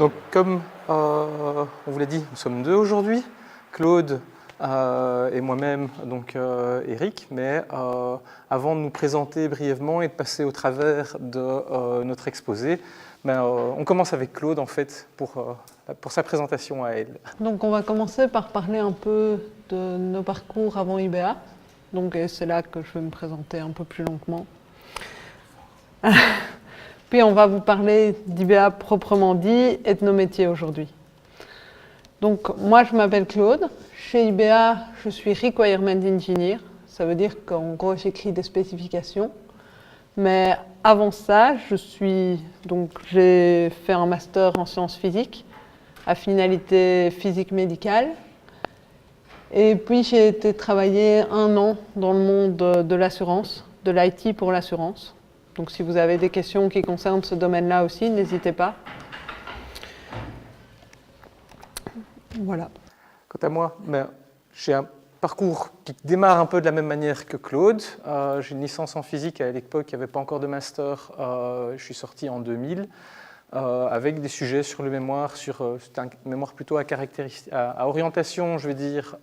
Donc, comme on vous l'a dit, nous sommes deux aujourd'hui, Claude et moi-même, donc Eric. Mais avant de nous présenter brièvement et de passer au travers de notre exposé, on commence avec Claude en fait pour sa présentation à elle. Donc, on va commencer par parler un peu de nos parcours avant IBA. Donc, c'est là que je vais me présenter un peu plus longuement. Puis on va vous parler d'IBA proprement dit et de nos métiers aujourd'hui. Donc moi je m'appelle Claude. Chez IBA, je suis Requirement Engineer. Ça veut dire qu'en gros j'écris des spécifications. Mais avant ça, j'ai fait un master en sciences physiques à finalité physique médicale. Et puis j'ai été travailler 1 an dans le monde de l'assurance, de l'IT pour l'assurance. Donc si vous avez des questions qui concernent ce domaine-là aussi, n'hésitez pas. Voilà. Quant à moi, j'ai un parcours qui démarre un peu de la même manière que Claude. J'ai une licence en physique, à l'époque il n'y avait pas encore de master, je suis sorti en 2000, avec des sujets sur le mémoire, c'est un mémoire plutôt à orientation, je vais dire,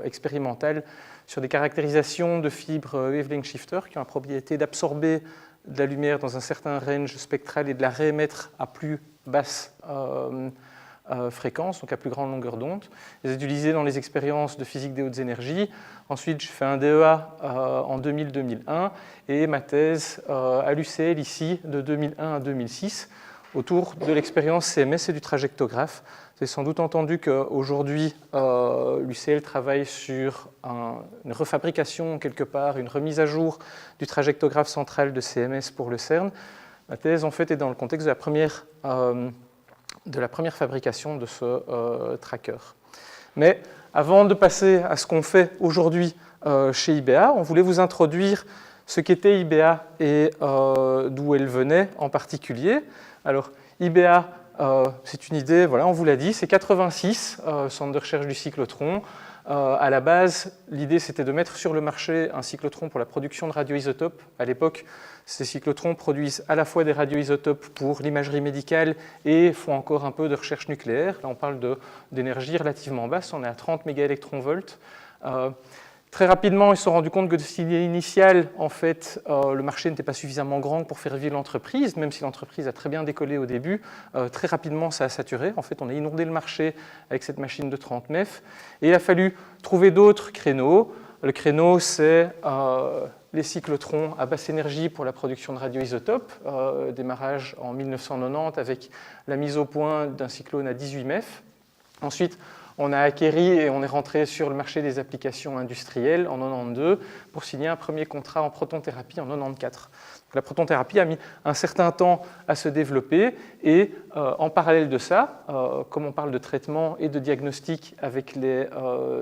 expérimentale, sur des caractérisations de fibres wavelength shifter qui ont la propriété d'absorber de la lumière dans un certain range spectral et de la réémettre à plus basse fréquence, donc à plus grande longueur d'onde. Les utilisés dans les expériences de physique des hautes énergies. Ensuite, j'ai fait un DEA en 2000-2001 et ma thèse à l'UCL ici de 2001 à 2006 autour de l'expérience CMS et du trajectographe. Vous avez sans doute entendu qu'aujourd'hui, l'UCL travaille sur une refabrication quelque part, une remise à jour du trajectographe central de CMS pour le CERN. Ma thèse, en fait, est dans le contexte de la première fabrication de ce tracker. Mais avant de passer à ce qu'on fait aujourd'hui chez IBA, on voulait vous introduire ce qu'était IBA et d'où elle venait en particulier. Alors, IBA, c'est une idée, voilà, on vous l'a dit, c'est 86, centre de recherche du cyclotron. À la base, l'idée c'était de mettre sur le marché un cyclotron pour la production de radioisotopes. À l'époque, ces cyclotrons produisent à la fois des radioisotopes pour l'imagerie médicale et font encore un peu de recherche nucléaire. Là, on parle d'énergie relativement basse, on est à 30 mégaélectronvolts. Très rapidement, ils se sont rendus compte que de cette idée initiale, en fait, le marché n'était pas suffisamment grand pour faire vivre l'entreprise, même si l'entreprise a très bien décollé au début. Très rapidement, ça a saturé. En fait, on a inondé le marché avec cette machine de 30 MEF. Et il a fallu trouver d'autres créneaux. Le créneau, c'est les cyclotrons à basse énergie pour la production de radioisotopes. Démarrage en 1990 avec la mise au point d'un cyclone à 18 MEF. Ensuite, on a acquéri et on est rentré sur le marché des applications industrielles en 92 pour signer un premier contrat en protonthérapie en 94. La protonthérapie a mis un certain temps à se développer et en parallèle de ça, comme on parle de traitement et de diagnostic avec les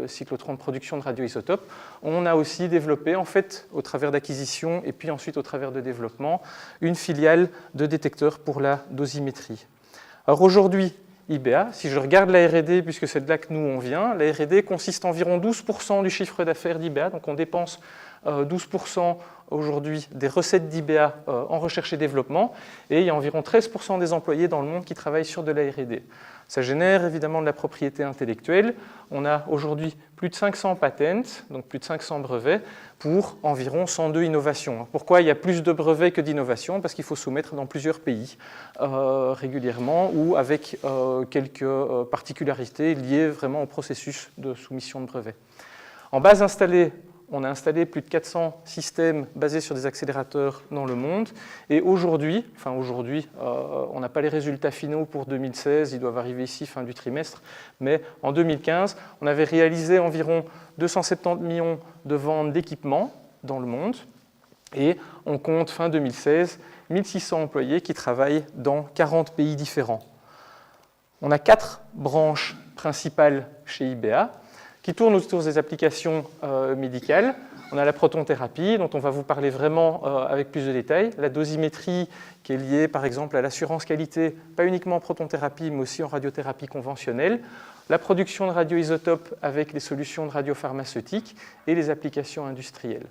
cyclotrons de production de radioisotopes, on a aussi développé, en fait, au travers d'acquisition et puis ensuite au travers de développement, une filiale de détecteurs pour la dosimétrie. Alors aujourd'hui, IBA, si je regarde la R&D, puisque c'est de là que nous on vient, la R&D consiste environ 12% du chiffre d'affaires d'IBA, donc on dépense 12% aujourd'hui des recettes d'IBA en recherche et développement, et il y a environ 13% des employés dans le monde qui travaillent sur de la R&D. Ça génère évidemment de la propriété intellectuelle. On a aujourd'hui plus de 500 patents, donc plus de 500 brevets, pour environ 102 innovations. Pourquoi il y a plus de brevets que d'innovations? Parce qu'il faut soumettre dans plusieurs pays régulièrement ou avec quelques particularités liées vraiment au processus de soumission de brevets. En base installée, on a installé plus de 400 systèmes basés sur des accélérateurs dans le monde. Et aujourd'hui, on n'a pas les résultats finaux pour 2016, ils doivent arriver ici fin du trimestre, mais en 2015, on avait réalisé environ 270 millions de ventes d'équipements dans le monde. Et on compte fin 2016 1600 employés qui travaillent dans 40 pays différents. On a 4 branches principales chez IBA qui tournent autour des applications médicales. On a la protonthérapie, dont on va vous parler vraiment avec plus de détails, la dosimétrie qui est liée par exemple à l'assurance qualité, pas uniquement en protonthérapie mais aussi en radiothérapie conventionnelle, la production de radioisotopes avec les solutions de radiopharmaceutiques et les applications industrielles.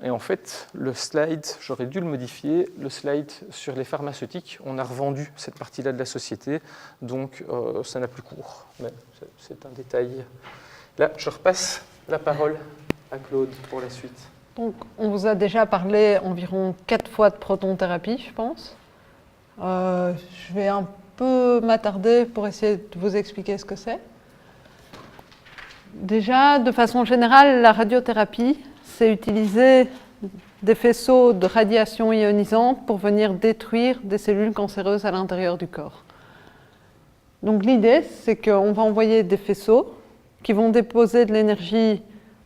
Et en fait, le slide, j'aurais dû le modifier, le slide sur les pharmaceutiques, on a revendu cette partie-là de la société, donc ça n'a plus cours. Mais c'est un détail. Là, je repasse la parole à Claude pour la suite. Donc, on vous a déjà parlé environ 4 fois de protonthérapie, je pense. Je vais un peu m'attarder pour essayer de vous expliquer ce que c'est. Déjà, de façon générale, la radiothérapie, c'est utiliser des faisceaux de radiation ionisante pour venir détruire des cellules cancéreuses à l'intérieur du corps. Donc l'idée, c'est qu'on va envoyer des faisceaux qui vont déposer de l'énergie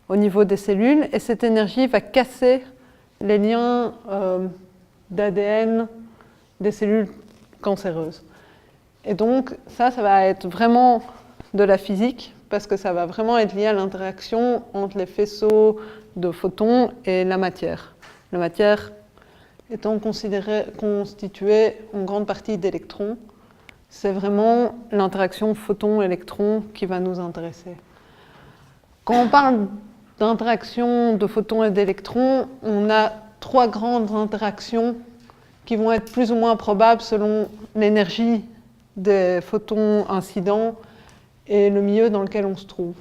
au niveau des cellules, et cette énergie va casser les liens d'ADN des cellules cancéreuses. Et donc ça va être vraiment de la physique, parce que ça va vraiment être lié à l'interaction entre les faisceaux de photons et la matière. La matière étant constituée en grande partie d'électrons, c'est vraiment l'interaction photon-électron qui va nous intéresser. Quand on parle d'interaction de photons et d'électrons, on a 3 grandes interactions qui vont être plus ou moins probables selon l'énergie des photons incidents et le milieu dans lequel on se trouve.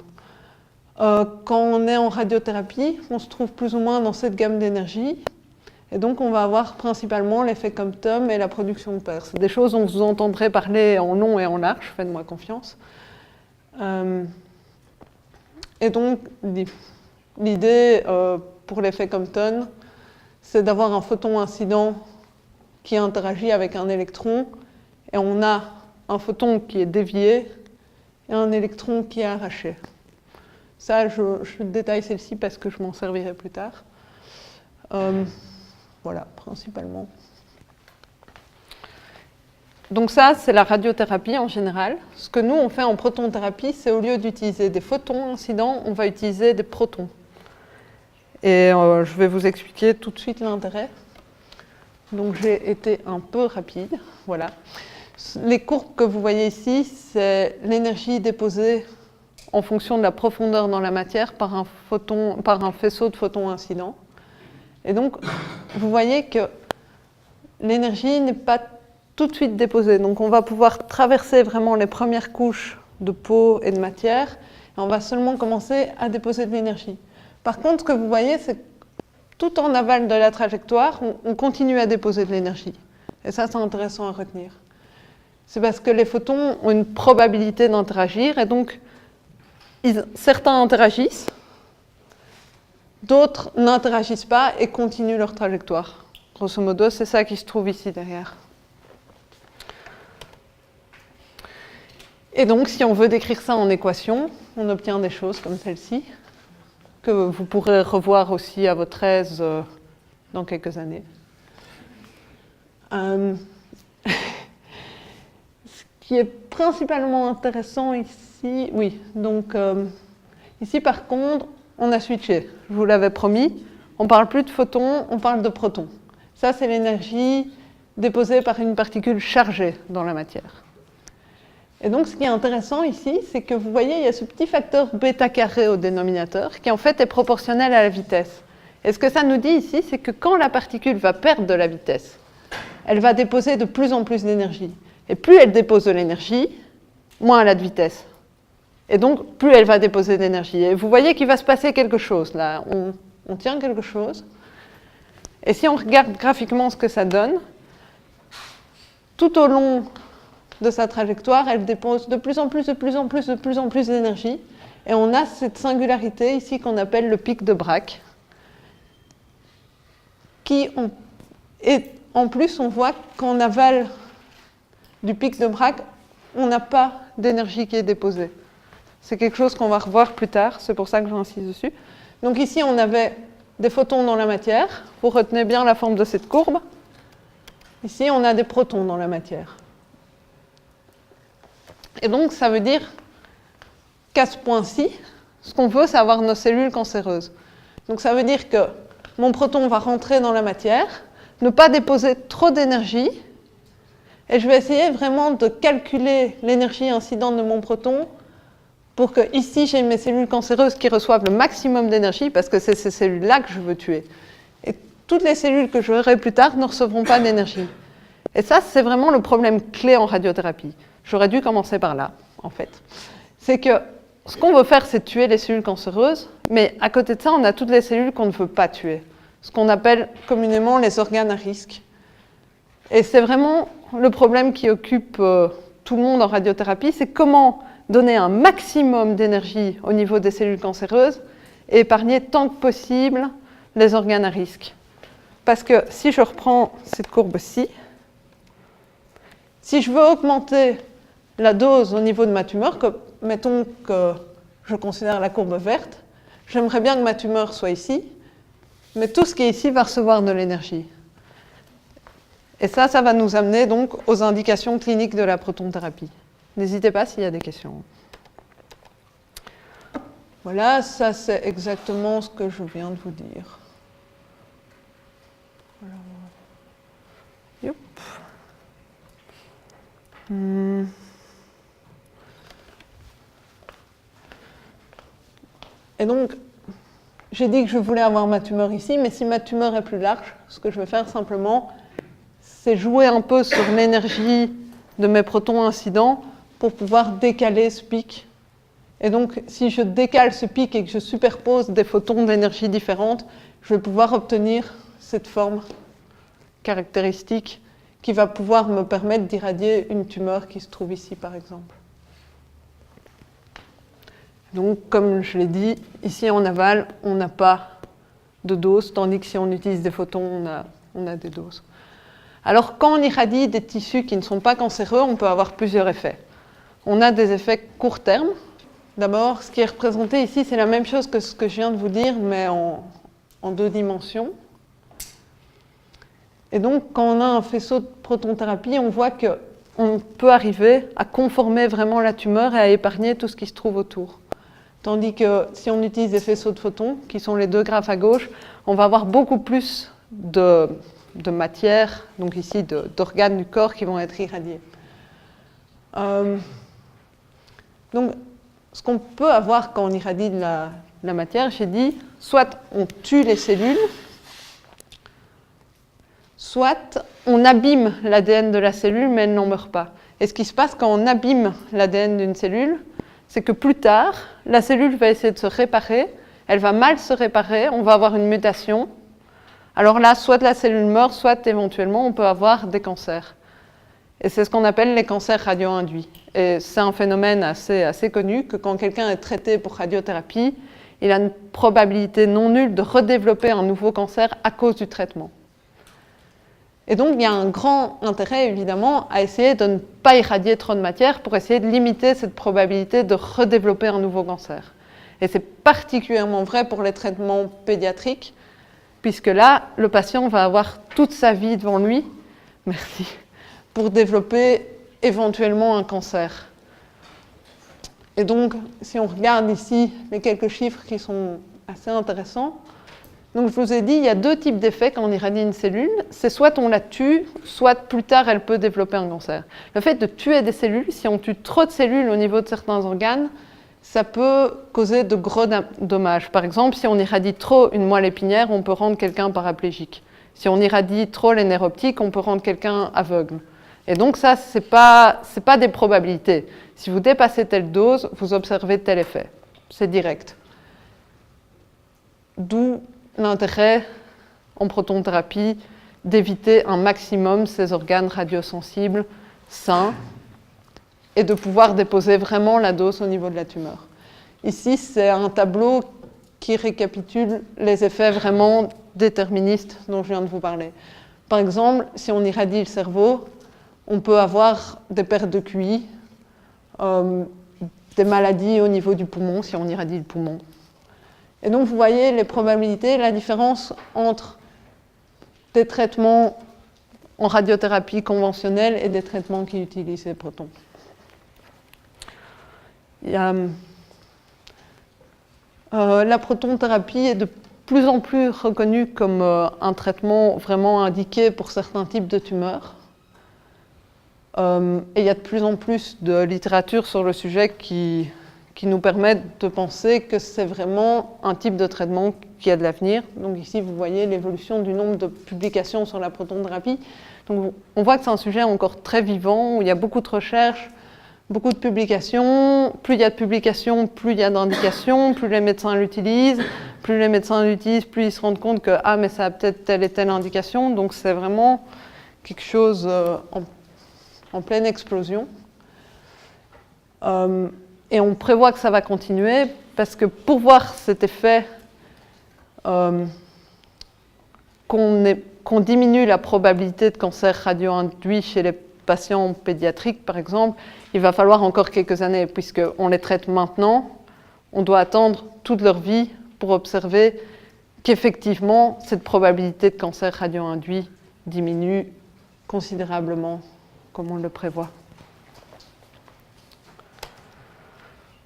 Quand on est en radiothérapie, on se trouve plus ou moins dans cette gamme d'énergie, et donc on va avoir principalement l'effet Compton et la production de paires. C'est des choses dont vous entendrez parler en long et en large, faites-moi confiance. Et donc l'idée pour l'effet Compton, c'est d'avoir un photon incident qui interagit avec un électron, et on a un photon qui est dévié et un électron qui est arraché. Ça, je détaille celle-ci parce que je m'en servirai plus tard. Voilà, principalement. Donc ça, c'est la radiothérapie en général. Ce que nous, on fait en protonthérapie, c'est au lieu d'utiliser des photons incidents, on va utiliser des protons. Et je vais vous expliquer tout de suite l'intérêt. Donc j'ai été un peu rapide. Voilà. Les courbes que vous voyez ici, c'est l'énergie déposée en fonction de la profondeur dans la matière par un faisceau de photons incidents. Et donc, vous voyez que l'énergie n'est pas tout de suite déposée. Donc, on va pouvoir traverser vraiment les premières couches de peau et de matière, et on va seulement commencer à déposer de l'énergie. Par contre, ce que vous voyez, c'est que tout en aval de la trajectoire, on continue à déposer de l'énergie. Et ça, c'est intéressant à retenir. C'est parce que les photons ont une probabilité d'interagir, et donc certains interagissent, d'autres n'interagissent pas et continuent leur trajectoire. Grosso modo, c'est ça qui se trouve ici derrière. Et donc, si on veut décrire ça en équation, on obtient des choses comme celle-ci, que vous pourrez revoir aussi à votre aise dans quelques années. Ce qui est principalement intéressant ici, oui, donc ici par contre, on a switché, je vous l'avais promis, on ne parle plus de photons, on parle de protons. Ça, c'est l'énergie déposée par une particule chargée dans la matière. Et donc, ce qui est intéressant ici, c'est que vous voyez, il y a ce petit facteur bêta carré au dénominateur, qui en fait est proportionnel à la vitesse. Et ce que ça nous dit ici, c'est que quand la particule va perdre de la vitesse, elle va déposer de plus en plus d'énergie. Et plus elle dépose de l'énergie, moins elle a de vitesse. Et donc, plus elle va déposer d'énergie. Et vous voyez qu'il va se passer quelque chose, là. On tient quelque chose. Et si on regarde graphiquement ce que ça donne, tout au long de sa trajectoire, elle dépose de plus en plus d'énergie. Et on a cette singularité ici qu'on appelle le pic de Bragg. Et en plus, on voit qu'en aval du pic de Bragg, on n'a pas d'énergie qui est déposée. C'est quelque chose qu'on va revoir plus tard, c'est pour ça que j'insiste dessus. Donc ici, on avait des photons dans la matière. Vous retenez bien la forme de cette courbe. Ici, on a des protons dans la matière. Et donc, ça veut dire qu'à ce point-ci, ce qu'on veut, c'est avoir nos cellules cancéreuses. Donc, ça veut dire que mon proton va rentrer dans la matière, ne pas déposer trop d'énergie, et je vais essayer vraiment de calculer l'énergie incidente de mon proton pour que ici, j'ai mes cellules cancéreuses qui reçoivent le maximum d'énergie, parce que c'est ces cellules-là que je veux tuer. toutes les cellules que j'aurai plus tard ne recevront pas d'énergie. Et ça, c'est vraiment le problème clé en radiothérapie. J'aurais dû commencer par là, en fait. C'est que ce qu'on veut faire, c'est tuer les cellules cancéreuses, mais à côté de ça, on a toutes les cellules qu'on ne veut pas tuer, ce qu'on appelle communément les organes à risque. Et c'est vraiment le problème qui occupe tout le monde en radiothérapie, c'est comment donner un maximum d'énergie au niveau des cellules cancéreuses et épargner tant que possible les organes à risque. Parce que si je reprends cette courbe-ci, si je veux augmenter la dose au niveau de ma tumeur, mettons que je considère la courbe verte, j'aimerais bien que ma tumeur soit ici, mais tout ce qui est ici va recevoir de l'énergie. Et ça va nous amener donc aux indications cliniques de la protonthérapie. N'hésitez pas s'il y a des questions. Voilà, ça c'est exactement ce que je viens de vous dire. Alors, yop. Et donc, j'ai dit que je voulais avoir ma tumeur ici, mais si ma tumeur est plus large, ce que je vais faire simplement, c'est jouer un peu sur l'énergie de mes protons incidents pour pouvoir décaler ce pic. Et donc, si je décale ce pic et que je superpose des photons d'énergie différentes, je vais pouvoir obtenir cette forme caractéristique qui va pouvoir me permettre d'irradier une tumeur qui se trouve ici, par exemple. Donc, comme je l'ai dit, ici en aval, on n'a pas de dose, tandis que si on utilise des photons, on a des doses. Alors, quand on irradie des tissus qui ne sont pas cancéreux, on peut avoir plusieurs effets. On a des effets court terme. D'abord, ce qui est représenté ici, c'est la même chose que ce que je viens de vous dire, mais en 2 dimensions. Et donc, quand on a un faisceau de protonthérapie, on voit qu'on peut arriver à conformer vraiment la tumeur et à épargner tout ce qui se trouve autour. Tandis que si on utilise des faisceaux de photons, qui sont les 2 graphes à gauche, on va avoir beaucoup plus de matière, donc ici d'organes du corps qui vont être irradiés. Donc, ce qu'on peut avoir quand on irradie de la matière, j'ai dit, soit on tue les cellules, soit on abîme l'ADN de la cellule, mais elle n'en meurt pas. Et ce qui se passe quand on abîme l'ADN d'une cellule, c'est que plus tard, la cellule va essayer de se réparer, elle va mal se réparer, on va avoir une mutation. Alors là, soit la cellule meurt, soit éventuellement on peut avoir des cancers. Et c'est ce qu'on appelle les cancers radio-induits. Et c'est un phénomène assez connu que quand quelqu'un est traité pour radiothérapie, il a une probabilité non nulle de redévelopper un nouveau cancer à cause du traitement. Et donc, il y a un grand intérêt, évidemment, à essayer de ne pas irradier trop de matière pour essayer de limiter cette probabilité de redévelopper un nouveau cancer. Et c'est particulièrement vrai pour les traitements pédiatriques, puisque là, le patient va avoir toute sa vie devant lui, merci, pour développer éventuellement un cancer. Et donc, si on regarde ici les quelques chiffres qui sont assez intéressants, donc je vous ai dit, il y a 2 types d'effets quand on irradie une cellule. C'est soit on la tue, soit plus tard elle peut développer un cancer. Le fait de tuer des cellules, si on tue trop de cellules au niveau de certains organes, ça peut causer de gros dommages. Par exemple, si on irradie trop une moelle épinière, on peut rendre quelqu'un paraplégique. Si on irradie trop les nerfs optiques, on peut rendre quelqu'un aveugle. Et donc ça, c'est pas des probabilités. Si vous dépassez telle dose, vous observez tel effet. C'est direct. D'où l'intérêt en protonthérapie d'éviter un maximum ces organes radiosensibles sains et de pouvoir déposer vraiment la dose au niveau de la tumeur. Ici, c'est un tableau qui récapitule les effets vraiment déterministes dont je viens de vous parler. Par exemple, si on irradie le cerveau, on peut avoir des pertes de QI, des maladies au niveau du poumon, si on irradie le poumon. Et donc, vous voyez les probabilités, la différence entre des traitements en radiothérapie conventionnelle et des traitements qui utilisent les protons. La protonthérapie est de plus en plus reconnue comme un traitement vraiment indiqué pour certains types de tumeurs. Et il y a de plus en plus de littérature sur le sujet qui qui nous permettent de penser que c'est vraiment un type de traitement qui a de l'avenir. Donc ici, vous voyez l'évolution du nombre de publications sur la protonthérapie. Donc on voit que c'est un sujet encore très vivant, où il y a beaucoup de recherches, beaucoup de publications. Plus il y a de publications, plus il y a d'indications, plus les médecins l'utilisent. Plus les médecins l'utilisent, plus ils se rendent compte que ah, mais ça a peut-être telle et telle indication. Donc c'est vraiment quelque chose en pleine explosion. Et on prévoit que ça va continuer parce que pour voir cet effet, qu'on diminue la probabilité de cancer radio-induit chez les patients pédiatriques, par exemple, il va falloir encore quelques années, puisqu'on les traite maintenant, on doit attendre toute leur vie pour observer qu'effectivement, cette probabilité de cancer radio-induit diminue considérablement, comme on le prévoit.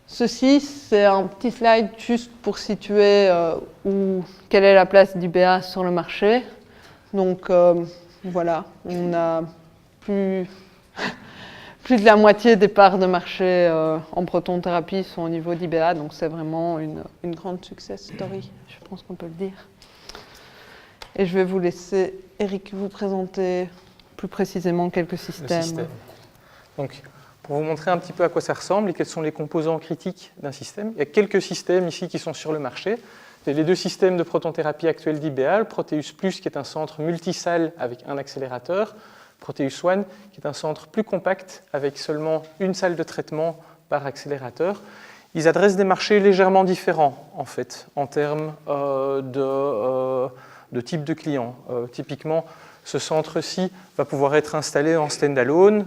Ceci, c'est un petit slide juste pour situer quelle est la place d'IBA sur le marché. Donc voilà, on a plus de la moitié des parts de marché en protonthérapie sont au niveau d'IBA, donc c'est vraiment une grande success story, je pense qu'on peut le dire. Et je vais vous laisser, Eric, vous présenter plus précisément quelques systèmes. Donc, pour vous montrer un petit peu à quoi ça ressemble et quels sont les composants critiques d'un système, il y a quelques systèmes ici qui sont sur le marché. C'est les deux systèmes de protonthérapie actuels d'IBA, le Proteus Plus qui est un centre multisalle avec un accélérateur, Proteus One qui est un centre plus compact avec seulement une salle de traitement par accélérateur. Ils adressent des marchés légèrement différents en fait, en termes de type de client. Typiquement, ce centre-ci va pouvoir être installé en stand-alone,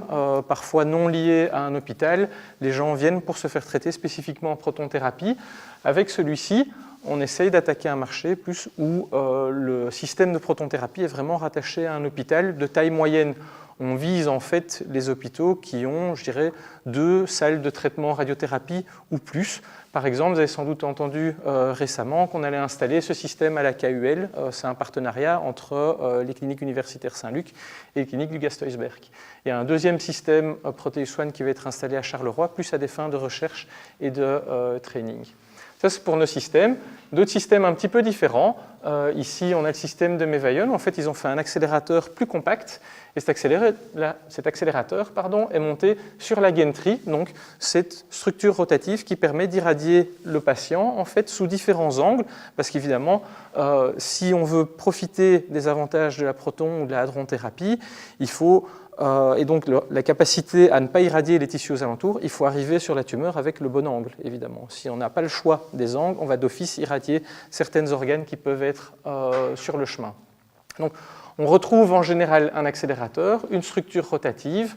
parfois non lié à un hôpital. Les gens viennent pour se faire traiter spécifiquement en protonthérapie. Avec celui-ci, on essaye d'attaquer un marché plus où le système de protonthérapie est vraiment rattaché à un hôpital de taille moyenne. On vise en fait les hôpitaux qui ont, je dirais, 2 salles de traitement radiothérapie ou plus. Par exemple, vous avez sans doute entendu récemment qu'on allait installer ce système à la KUL. C'est un partenariat entre les cliniques universitaires Saint-Luc et les cliniques du Gasteusberg. Il y a un deuxième système Proteus One qui va être installé à Charleroi, plus à des fins de recherche et de training. Ça, c'est pour nos systèmes. D'autres systèmes un petit peu différents. Ici, on a le système de Mevaillon. En fait, ils ont fait un accélérateur plus compact. Et cet accélérateur est monté sur la gantry, donc cette structure rotative qui permet d'irradier le patient en fait, sous différents angles. Parce qu'évidemment, si on veut profiter des avantages de la proton ou de la hadron-thérapie, il faut... et donc la capacité à ne pas irradier les tissus aux alentours, il faut arriver sur la tumeur avec le bon angle, évidemment. Si on n'a pas le choix des angles, on va d'office irradier certains organes qui peuvent être sur le chemin. Donc, on retrouve en général un accélérateur, une structure rotative,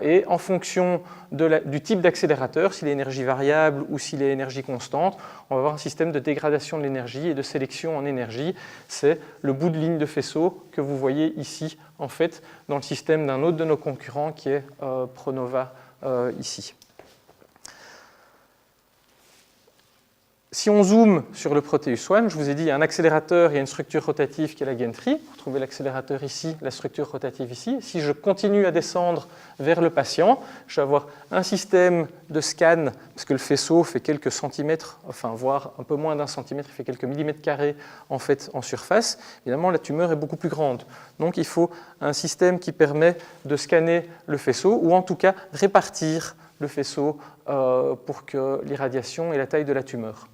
et en fonction du type d'accélérateur, s'il est énergie variable ou s'il est énergie constante, on va avoir un système de dégradation de l'énergie et de sélection en énergie. C'est le bout de ligne de faisceau que vous voyez ici, en fait, dans le système d'un autre de nos concurrents qui est Pronova ici. Si on zoome sur le Proteus One, je vous ai dit, il y a un accélérateur, il y a une structure rotative qui est la gantry. Vous retrouvez l'accélérateur ici, la structure rotative ici. Si je continue à descendre vers le patient, je vais avoir un système de scan, parce que le faisceau fait quelques centimètres, enfin voire un peu moins d'un centimètre, il fait quelques millimètres carrés en fait en surface. Évidemment, la tumeur est beaucoup plus grande. Donc il faut un système qui permet de scanner le faisceau, ou en tout cas répartir le faisceau pour que l'irradiation ait la taille de la tumeur.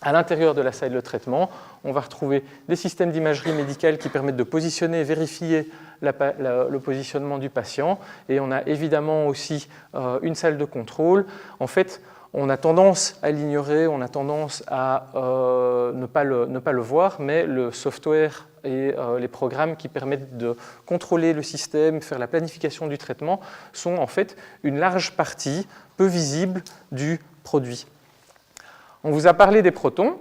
À l'intérieur de la salle de traitement, on va retrouver des systèmes d'imagerie médicale qui permettent de positionner et vérifier le positionnement du patient. Et on a évidemment aussi une salle de contrôle. En fait, on a tendance à l'ignorer, on a tendance à ne pas le voir, mais le software et les programmes qui permettent de contrôler le système, faire la planification du traitement, sont en fait une large partie peu visible du produit. On vous a parlé des protons.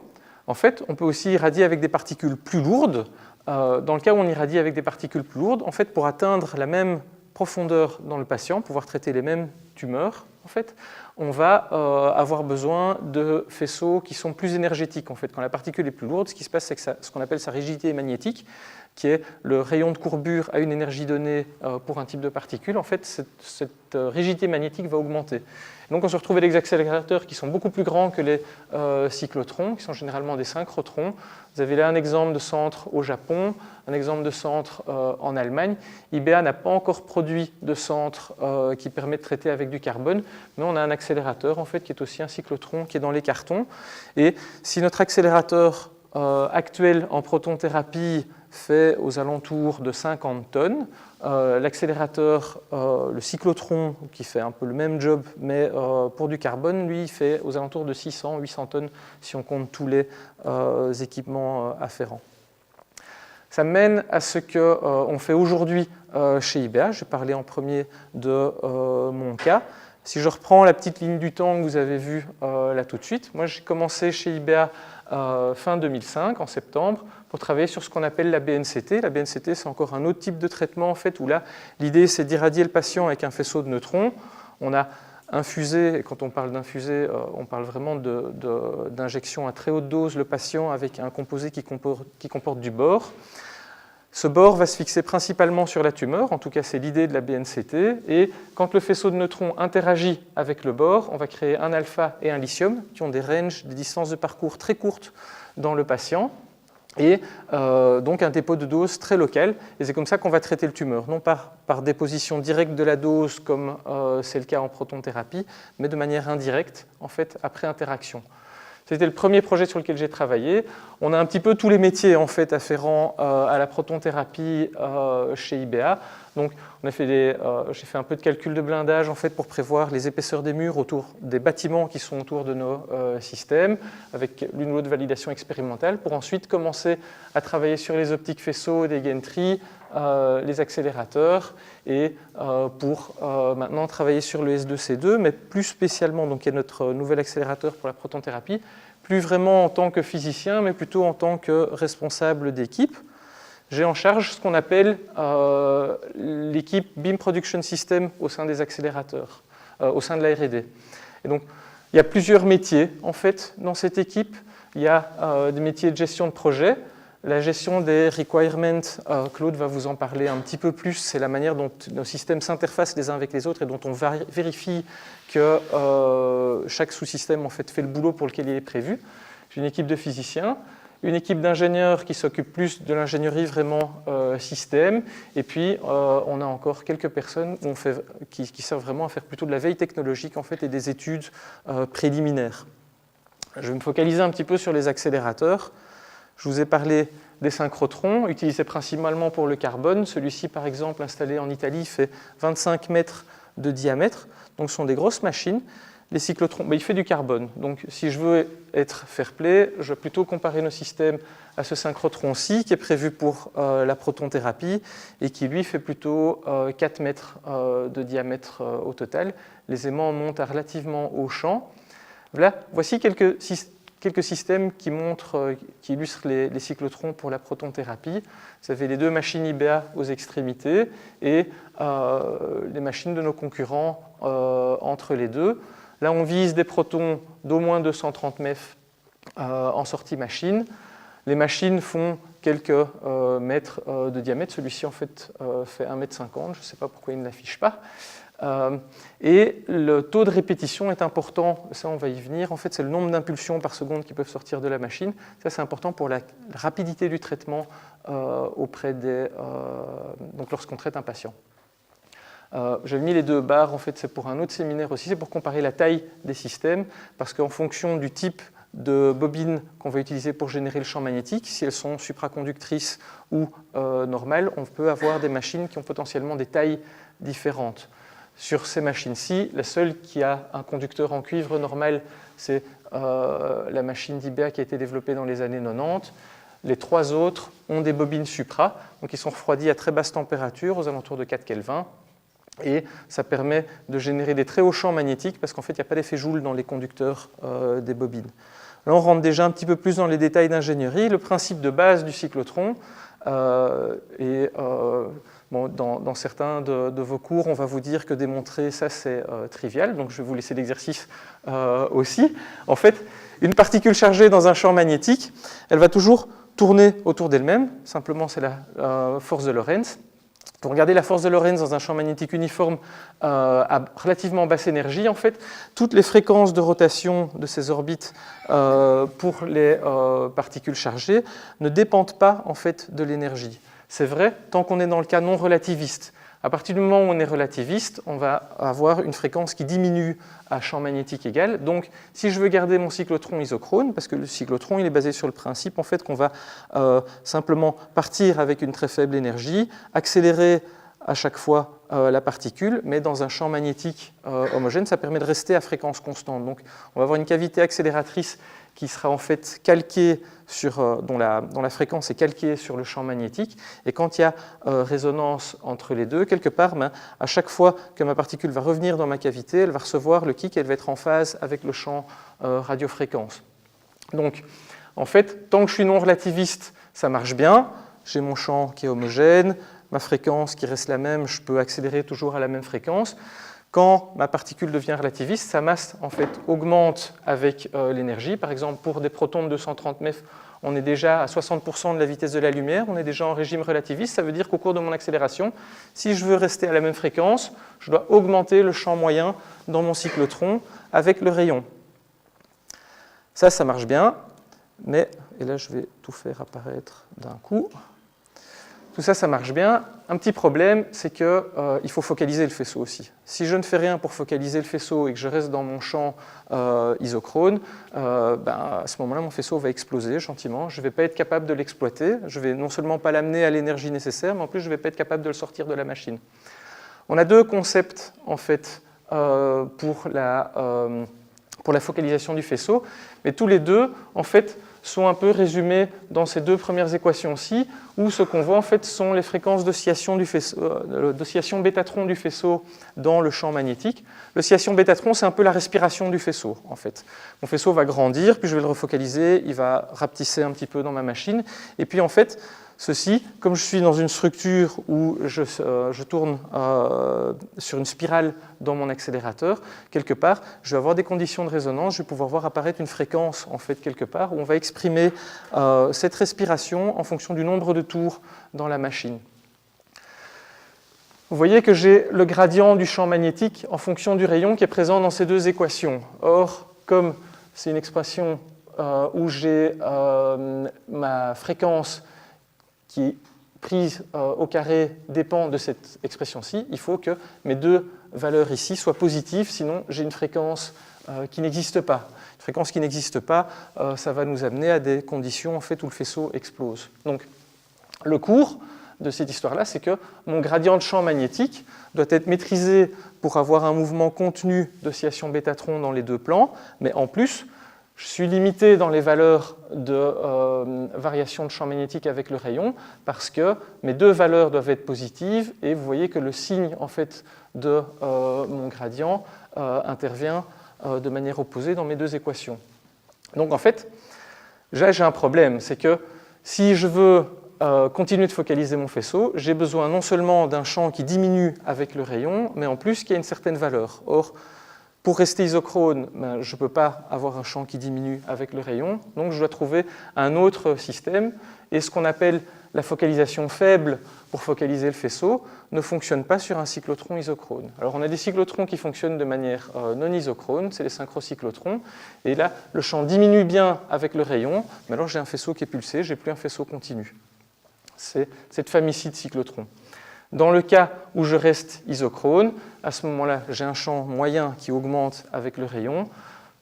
En fait, on peut aussi irradier avec des particules plus lourdes. Dans le cas où on irradie avec des particules plus lourdes, en fait, pour atteindre la même profondeur dans le patient, pouvoir traiter les mêmes tumeurs, en fait, on va avoir besoin de faisceaux qui sont plus énergétiques. En fait, quand la particule est plus lourde, ce qui se passe, c'est que ce qu'on appelle sa rigidité magnétique qui est le rayon de courbure à une énergie donnée pour un type de particule, en fait, cette rigidité magnétique va augmenter. Donc on se retrouve avec des accélérateurs qui sont beaucoup plus grands que les cyclotrons, qui sont généralement des synchrotrons. Vous avez là un exemple de centre au Japon, un exemple de centre en Allemagne. IBA n'a pas encore produit de centre qui permet de traiter avec du carbone, mais on a un accélérateur en fait, qui est aussi un cyclotron qui est dans les cartons. Et si notre accélérateur actuel en protonthérapie fait aux alentours de 50 tonnes, l'accélérateur, le cyclotron, qui fait un peu le même job, mais pour du carbone, lui, il fait aux alentours de 600-800 tonnes si on compte tous les équipements afférents. Ça mène à ce qu'on fait aujourd'hui chez IBA. Je vais parler en premier de mon cas. Si je reprends la petite ligne du temps que vous avez vue là tout de suite, moi j'ai commencé chez IBA fin 2005, en septembre, pour travailler sur ce qu'on appelle la BNCT. La BNCT, c'est encore un autre type de traitement, en fait, où là, l'idée, c'est d'irradier le patient avec un faisceau de neutrons. On a infusé, et quand on parle d'infusé, on parle vraiment d'injection à très haute dose, le patient avec un composé qui comporte du bore. Ce bore va se fixer principalement sur la tumeur, en tout cas c'est l'idée de la BNCT, et quand le faisceau de neutrons interagit avec le bore, on va créer un alpha et un lithium qui ont des ranges, des distances de parcours très courtes dans le patient, et donc un dépôt de dose très local, et c'est comme ça qu'on va traiter le tumeur, non pas par déposition directe de la dose comme c'est le cas en protonthérapie, mais de manière indirecte, en fait, après interaction. C'était le premier projet sur lequel j'ai travaillé. On a un petit peu tous les métiers en fait, afférents à la protonthérapie chez IBA. Donc, j'ai fait un peu de calcul de blindage en fait, pour prévoir les épaisseurs des murs autour des bâtiments qui sont autour de nos systèmes, avec l'une ou l'autre validation expérimentale, pour ensuite commencer à travailler sur les optiques faisceaux, des gantries, les accélérateurs, et pour maintenant travailler sur le S2C2, mais plus spécialement, donc, qui est notre nouvel accélérateur pour la protonthérapie, plus vraiment en tant que physicien, mais plutôt en tant que responsable d'équipe. J'ai en charge ce qu'on appelle l'équipe Beam Production System au sein des accélérateurs, au sein de la R&D. Et donc, il y a plusieurs métiers, en fait, dans cette équipe. Il y a des métiers de gestion de projet. La gestion des requirements, Claude va vous en parler un petit peu plus, c'est la manière dont nos systèmes s'interfacent les uns avec les autres et dont on vérifie que chaque sous-système en fait, fait le boulot pour lequel il est prévu. J'ai une équipe de physiciens, une équipe d'ingénieurs qui s'occupe plus de l'ingénierie vraiment système, et puis on a encore quelques personnes qui servent vraiment à faire plutôt de la veille technologique en fait, et des études préliminaires. Je vais me focaliser un petit peu sur les accélérateurs. Je vous ai parlé des synchrotrons, utilisés principalement pour le carbone. Celui-ci, par exemple, installé en Italie, fait 25 mètres de diamètre. Donc, ce sont des grosses machines. Les cyclotrons, il fait du carbone. Donc, si je veux être fair-play, je vais plutôt comparer nos systèmes à ce synchrotron-ci, qui est prévu pour la protonthérapie et qui, lui, fait plutôt 4 mètres de diamètre au total. Les aimants montent à relativement haut champ. Voilà, voici quelques systèmes qui illustrent les cyclotrons pour la protonthérapie. Vous avez les deux machines IBA aux extrémités et les machines de nos concurrents entre les deux. Là, on vise des protons d'au moins 230 MEF en sortie machine. Les machines font quelques mètres de diamètre. Celui-ci, en fait 1,50 m. Je ne sais pas pourquoi il ne l'affiche pas. Et le taux de répétition est important, ça on va y venir, en fait c'est le nombre d'impulsions par seconde qui peuvent sortir de la machine, ça c'est important pour la rapidité du traitement donc lorsqu'on traite un patient. J'ai mis les deux barres, en fait c'est pour un autre séminaire aussi, c'est pour comparer la taille des systèmes, parce qu'en fonction du type de bobines qu'on va utiliser pour générer le champ magnétique, si elles sont supraconductrices ou normales, on peut avoir des machines qui ont potentiellement des tailles différentes. Sur ces machines-ci, la seule qui a un conducteur en cuivre normal, c'est la machine d'IBA qui a été développée dans les années 90. Les trois autres ont des bobines supra, donc ils sont refroidis à très basse température, aux alentours de 4 Kelvin, et ça permet de générer des très hauts champs magnétiques parce qu'en fait, il n'y a pas d'effet Joule dans les conducteurs des bobines. Là, on rentre déjà un petit peu plus dans les détails d'ingénierie. Le principe de base du cyclotron dans certains de vos cours, on va vous dire que démontrer ça, c'est trivial, donc je vais vous laisser l'exercice aussi. En fait, une particule chargée dans un champ magnétique, elle va toujours tourner autour d'elles-mêmes, simplement c'est la force de Lorentz. Pour regarder la force de Lorentz dans un champ magnétique uniforme à relativement basse énergie, en fait, toutes les fréquences de rotation de ces orbites pour les particules chargées ne dépendent pas en fait, de l'énergie. C'est vrai tant qu'on est dans le cas non relativiste. À partir du moment où on est relativiste, on va avoir une fréquence qui diminue à champ magnétique égal. Donc, si je veux garder mon cyclotron isochrone, parce que le cyclotron il est basé sur le principe en fait, qu'on va simplement partir avec une très faible énergie, accélérer à chaque fois la particule, mais dans un champ magnétique homogène, ça permet de rester à fréquence constante. Donc, on va avoir une cavité accélératrice qui sera en fait calquée dont la fréquence est calquée sur le champ magnétique. Et quand il y a résonance entre les deux, quelque part, à chaque fois que ma particule va revenir dans ma cavité, elle va recevoir le kick, elle va être en phase avec le champ radiofréquence. Donc, en fait, tant que je suis non relativiste, ça marche bien. J'ai mon champ qui est homogène, ma fréquence qui reste la même, je peux accélérer toujours à la même fréquence. Quand ma particule devient relativiste, sa masse en fait, augmente avec l'énergie. Par exemple, pour des protons de 230 MeV, on est déjà à 60% de la vitesse de la lumière, on est déjà en régime relativiste. Ça veut dire qu'au cours de mon accélération, si je veux rester à la même fréquence, je dois augmenter le champ moyen dans mon cyclotron avec le rayon. Ça marche bien, mais, et là je vais tout faire apparaître d'un coup. Tout ça marche bien. Un petit problème, c'est qu'il faut focaliser le faisceau aussi. Si je ne fais rien pour focaliser le faisceau et que je reste dans mon champ isochrone, à ce moment-là, mon faisceau va exploser gentiment. Je ne vais pas être capable de l'exploiter. Je ne vais non seulement pas l'amener à l'énergie nécessaire, mais en plus, je ne vais pas être capable de le sortir de la machine. On a deux concepts, en fait, pour la focalisation du faisceau, mais tous les deux, en fait, sont un peu résumés dans ces deux premières équations-ci, où ce qu'on voit en fait sont les fréquences d'oscillation bêta-tron du faisceau dans le champ magnétique. L'oscillation bêta-tron, c'est un peu la respiration du faisceau, en fait. Mon faisceau va grandir, puis je vais le refocaliser, il va rapetisser un petit peu dans ma machine, et puis en fait, ceci, comme je suis dans une structure où je tourne sur une spirale dans mon accélérateur, quelque part, je vais avoir des conditions de résonance, je vais pouvoir voir apparaître une fréquence, en fait, quelque part, où on va exprimer cette respiration en fonction du nombre de tours dans la machine. Vous voyez que j'ai le gradient du champ magnétique en fonction du rayon qui est présent dans ces deux équations. Or, comme c'est une expression où j'ai ma fréquence qui, prise au carré, dépend de cette expression-ci, il faut que mes deux valeurs ici soient positives, sinon j'ai une fréquence qui n'existe pas. Une fréquence qui n'existe pas, ça va nous amener à des conditions en fait, où le faisceau explose. Donc, le cours de cette histoire-là, c'est que mon gradient de champ magnétique doit être maîtrisé pour avoir un mouvement contenu d'oscillation bêta-tron dans les deux plans, mais en plus, je suis limité dans les valeurs de variation de champ magnétique avec le rayon parce que mes deux valeurs doivent être positives et vous voyez que le signe en fait, de mon gradient intervient de manière opposée dans mes deux équations. Donc en fait, j'ai un problème, c'est que si je veux continuer de focaliser mon faisceau, j'ai besoin non seulement d'un champ qui diminue avec le rayon, mais en plus qui a une certaine valeur. Or, pour rester isochrone, je ne peux pas avoir un champ qui diminue avec le rayon, donc je dois trouver un autre système. Et ce qu'on appelle la focalisation faible pour focaliser le faisceau ne fonctionne pas sur un cyclotron isochrone. Alors on a des cyclotrons qui fonctionnent de manière non isochrone, c'est les synchrocyclotrons. Et là, le champ diminue bien avec le rayon, mais alors j'ai un faisceau qui est pulsé, je n'ai plus un faisceau continu. C'est cette famille-ci de cyclotrons. Dans le cas où je reste isochrone, à ce moment-là, j'ai un champ moyen qui augmente avec le rayon.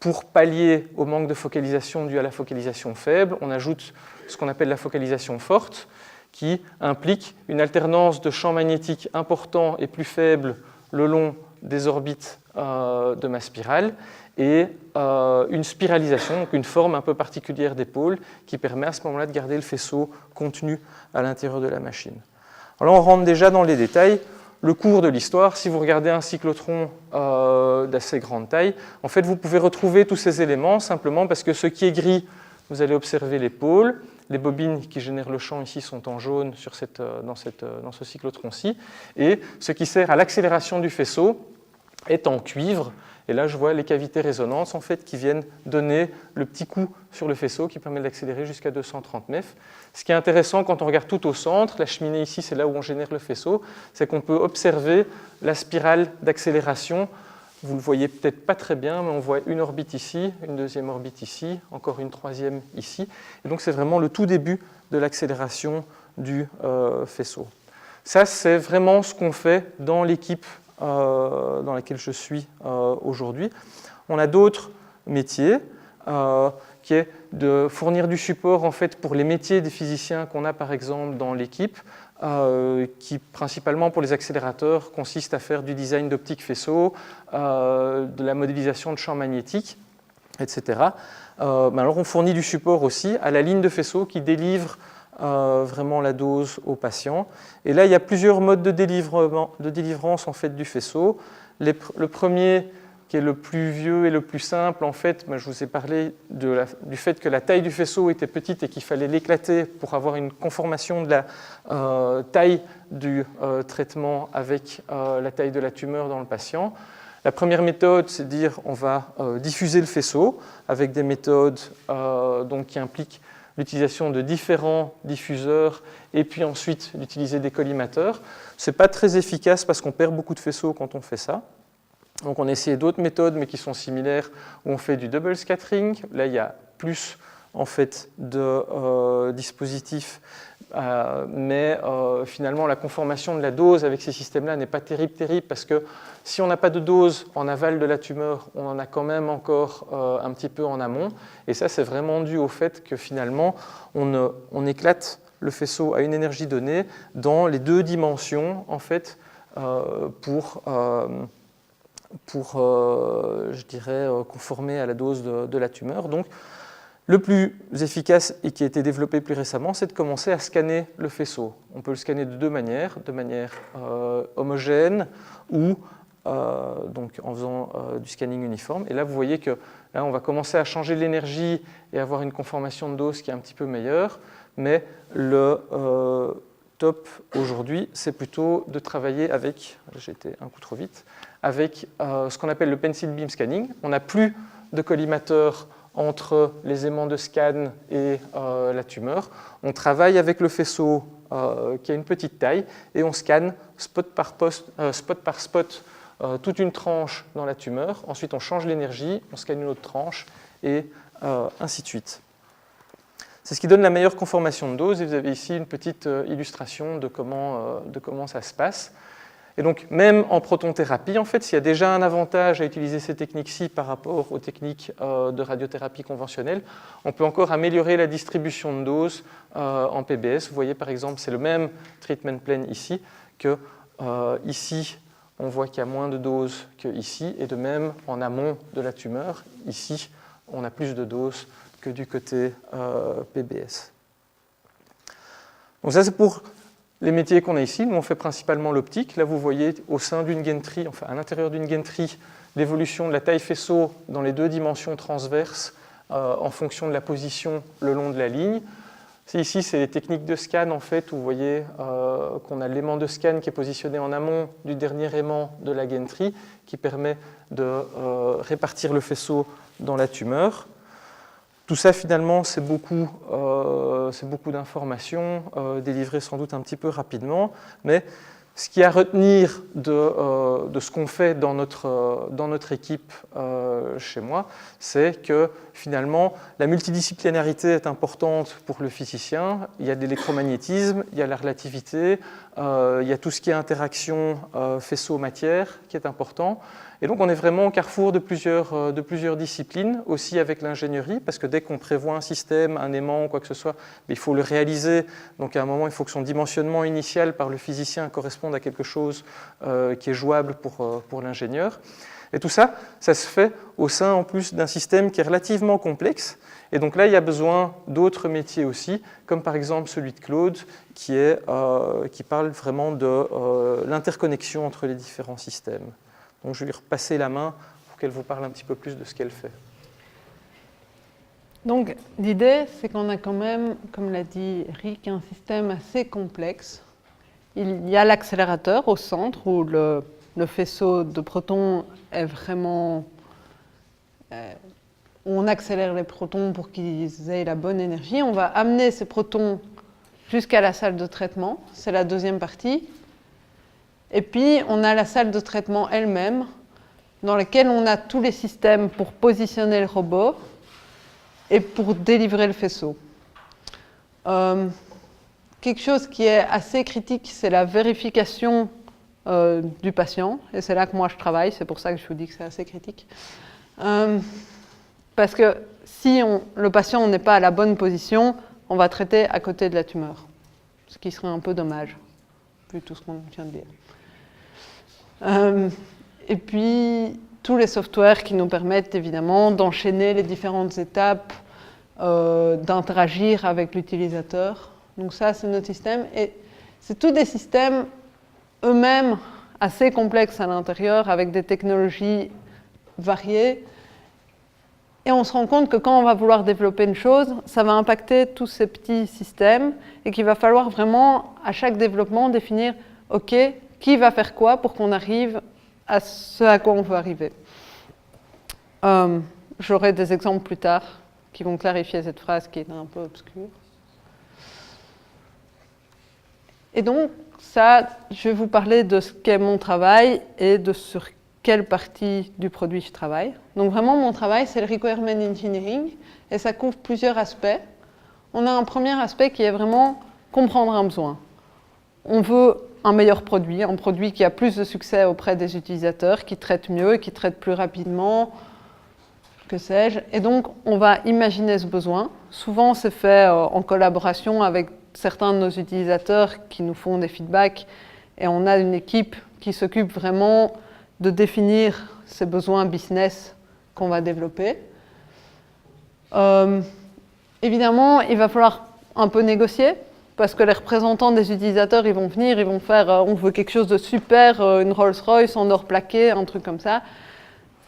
Pour pallier au manque de focalisation dû à la focalisation faible, on ajoute ce qu'on appelle la focalisation forte, qui implique une alternance de champs magnétiques importants et plus faibles le long des orbites de ma spirale, et une spiralisation, donc une forme un peu particulière des pôles, qui permet à ce moment-là de garder le faisceau contenu à l'intérieur de la machine. Alors là, on rentre déjà dans les détails. Le cours de l'histoire, si vous regardez un cyclotron d'assez grande taille, en fait, vous pouvez retrouver tous ces éléments simplement parce que ce qui est gris, vous allez observer les pôles. Les bobines qui génèrent le champ ici sont en jaune dans ce cyclotron-ci. Et ce qui sert à l'accélération du faisceau, est en cuivre. Et là, je vois les cavités résonantes en fait, qui viennent donner le petit coup sur le faisceau qui permet d'accélérer jusqu'à 230 MeV. Ce qui est intéressant quand on regarde tout au centre, la cheminée ici, c'est là où on génère le faisceau, c'est qu'on peut observer la spirale d'accélération. Vous ne le voyez peut-être pas très bien, mais on voit une orbite ici, une deuxième orbite ici, encore une troisième ici. Et donc, c'est vraiment le tout début de l'accélération du faisceau. Ça, c'est vraiment ce qu'on fait dans l'équipe dans laquelle je suis aujourd'hui. On a d'autres métiers qui est de fournir du support en fait, pour les métiers des physiciens qu'on a par exemple dans l'équipe, qui principalement pour les accélérateurs consiste à faire du design d'optique faisceau, de la modélisation de champs magnétiques, etc. Alors on fournit du support aussi à la ligne de faisceau qui délivre vraiment la dose au patient. Et là, il y a plusieurs modes de délivrance en fait, du faisceau. Le premier, qui est le plus vieux et le plus simple, en fait, je vous ai parlé du fait que la taille du faisceau était petite et qu'il fallait l'éclater pour avoir une conformation de la taille du traitement avec la taille de la tumeur dans le patient. La première méthode, c'est de dire on va diffuser le faisceau avec des méthodes donc, qui impliquent l'utilisation de différents diffuseurs et puis ensuite d'utiliser des collimateurs. Ce n'est pas très efficace parce qu'on perd beaucoup de faisceaux quand on fait ça. Donc on a essayé d'autres méthodes mais qui sont similaires où on fait du double scattering. Là il y a plus en fait de dispositifs mais finalement la conformation de la dose avec ces systèmes-là n'est pas terrible parce que si on n'a pas de dose en aval de la tumeur, on en a quand même encore un petit peu en amont. Et ça, c'est vraiment dû au fait que finalement, on éclate le faisceau à une énergie donnée dans les deux dimensions, en fait, pour je dirais, conformer à la dose de la tumeur. Donc, le plus efficace et qui a été développé plus récemment, c'est de commencer à scanner le faisceau. On peut le scanner de manière homogène ou donc en faisant du scanning uniforme. Et là, vous voyez que là, on va commencer à changer l'énergie et avoir une conformation de dose qui est un petit peu meilleure. Mais le top aujourd'hui, c'est plutôt de travailler avec, j'ai été un coup trop vite, avec ce qu'on appelle le pencil beam scanning. On n'a plus de collimateur entre les aimants de scan et la tumeur. On travaille avec le faisceau qui a une petite taille et on scanne spot par spot toute une tranche dans la tumeur. Ensuite, on change l'énergie, on scanne une autre tranche et ainsi de suite. C'est ce qui donne la meilleure conformation de dose. Et vous avez ici une petite illustration de comment ça se passe. Et donc, même en protonthérapie, en fait, s'il y a déjà un avantage à utiliser ces techniques-ci par rapport aux techniques de radiothérapie conventionnelle, on peut encore améliorer la distribution de doses en PBS. Vous voyez, par exemple, c'est le même treatment plan ici, que ici, on voit qu'il y a moins de doses qu'ici, et de même, en amont de la tumeur, ici, on a plus de doses que du côté PBS. Donc ça, c'est pour les métiers qu'on a ici. Nous, on fait principalement l'optique. Là, vous voyez au sein d'une gantry, enfin à l'intérieur d'une gantry, l'évolution de la taille faisceau dans les deux dimensions transverses en fonction de la position le long de la ligne. Ici, c'est les techniques de scan, en fait, où vous voyez qu'on a l'aimant de scan qui est positionné en amont du dernier aimant de la gantry, qui permet de répartir le faisceau dans la tumeur. Tout ça, finalement, c'est beaucoup d'informations, délivrées sans doute un petit peu rapidement, mais ce qu'il y a à retenir de ce qu'on fait dans notre équipe chez moi, c'est que finalement, la multidisciplinarité est importante pour le physicien. Il y a de l'électromagnétisme, il y a la relativité, il y a tout ce qui est interaction faisceau-matière qui est important. Et donc, on est vraiment au carrefour de plusieurs disciplines, aussi avec l'ingénierie, parce que dès qu'on prévoit un système, un aimant ou quoi que ce soit, il faut le réaliser. Donc, à un moment, il faut que son dimensionnement initial par le physicien corresponde à quelque chose qui est jouable pour l'ingénieur. Et tout ça, ça se fait au sein, en plus, d'un système qui est relativement complexe. Et donc là, il y a besoin d'autres métiers aussi, comme par exemple celui de Claude, qui parle vraiment de l'interconnexion entre les différents systèmes. Donc je vais lui repasser la main pour qu'elle vous parle un petit peu plus de ce qu'elle fait. Donc l'idée, c'est qu'on a quand même, comme l'a dit Rick, un système assez complexe. Il y a l'accélérateur au centre où le le faisceau de protons est vraiment... on accélère les protons pour qu'ils aient la bonne énergie. On va amener ces protons jusqu'à la salle de traitement. C'est la deuxième partie. Et puis, on a la salle de traitement elle-même, dans laquelle on a tous les systèmes pour positionner le robot et pour délivrer le faisceau. Quelque chose qui est assez critique, c'est la vérification du patient. Et c'est là que moi je travaille, c'est pour ça que je vous dis que c'est assez critique. Parce que si le patient n'est pas à la bonne position, on va traiter à côté de la tumeur. Ce qui serait un peu dommage, vu tout ce qu'on vient de dire. Et puis, tous les softwares qui nous permettent évidemment d'enchaîner les différentes étapes, d'interagir avec l'utilisateur. Donc ça, c'est notre système. Et c'est tous des systèmes eux-mêmes assez complexes à l'intérieur, avec des technologies variées. Et on se rend compte que quand on va vouloir développer une chose, ça va impacter tous ces petits systèmes et qu'il va falloir vraiment, à chaque développement, définir « OK, qui va faire quoi pour qu'on arrive à ce à quoi on veut arriver ». J'aurai des exemples plus tard qui vont clarifier cette phrase qui est un peu obscure. Et donc, ça, je vais vous parler de ce qu'est mon travail et de sur quelle partie du produit je travaille. Donc vraiment, mon travail, c'est le requirement engineering et ça couvre plusieurs aspects. On a un premier aspect qui est vraiment comprendre un besoin. On veut un meilleur produit, un produit qui a plus de succès auprès des utilisateurs, qui traite mieux, qui traite plus rapidement, que sais-je. Et donc, on va imaginer ce besoin. Souvent, c'est fait en collaboration avec certains de nos utilisateurs qui nous font des feedbacks et on a une équipe qui s'occupe vraiment de définir ces besoins business qu'on va développer. Évidemment, il va falloir un peu négocier parce que les représentants des utilisateurs, ils vont venir, ils vont faire on veut quelque chose de super, une Rolls-Royce en or plaqué, un truc comme ça.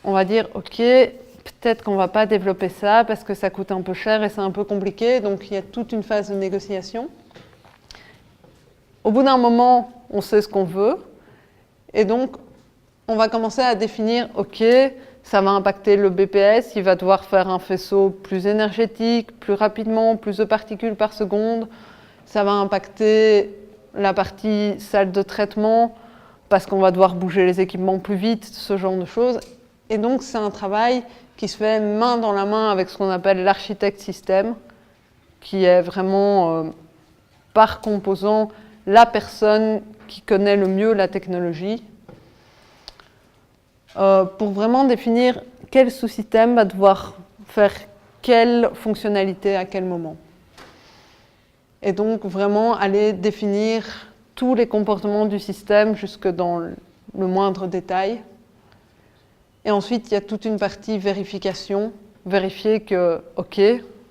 On va dire ok, peut-être qu'on ne va pas développer ça parce que ça coûte un peu cher et c'est un peu compliqué, donc il y a toute une phase de négociation. Au bout d'un moment, on sait ce qu'on veut et donc on va commencer à définir, ok, ça va impacter le BPS, il va devoir faire un faisceau plus énergétique, plus rapidement, plus de particules par seconde, ça va impacter la partie salle de traitement parce qu'on va devoir bouger les équipements plus vite, ce genre de choses. Et donc c'est un travail qui se fait main dans la main avec ce qu'on appelle l'architecte système, qui est vraiment par composant la personne qui connaît le mieux la technologie, pour vraiment définir quel sous-système va devoir faire quelle fonctionnalité à quel moment. Et donc vraiment aller définir tous les comportements du système jusque dans le moindre détail. Et ensuite, il y a toute une partie vérification, vérifier que, ok,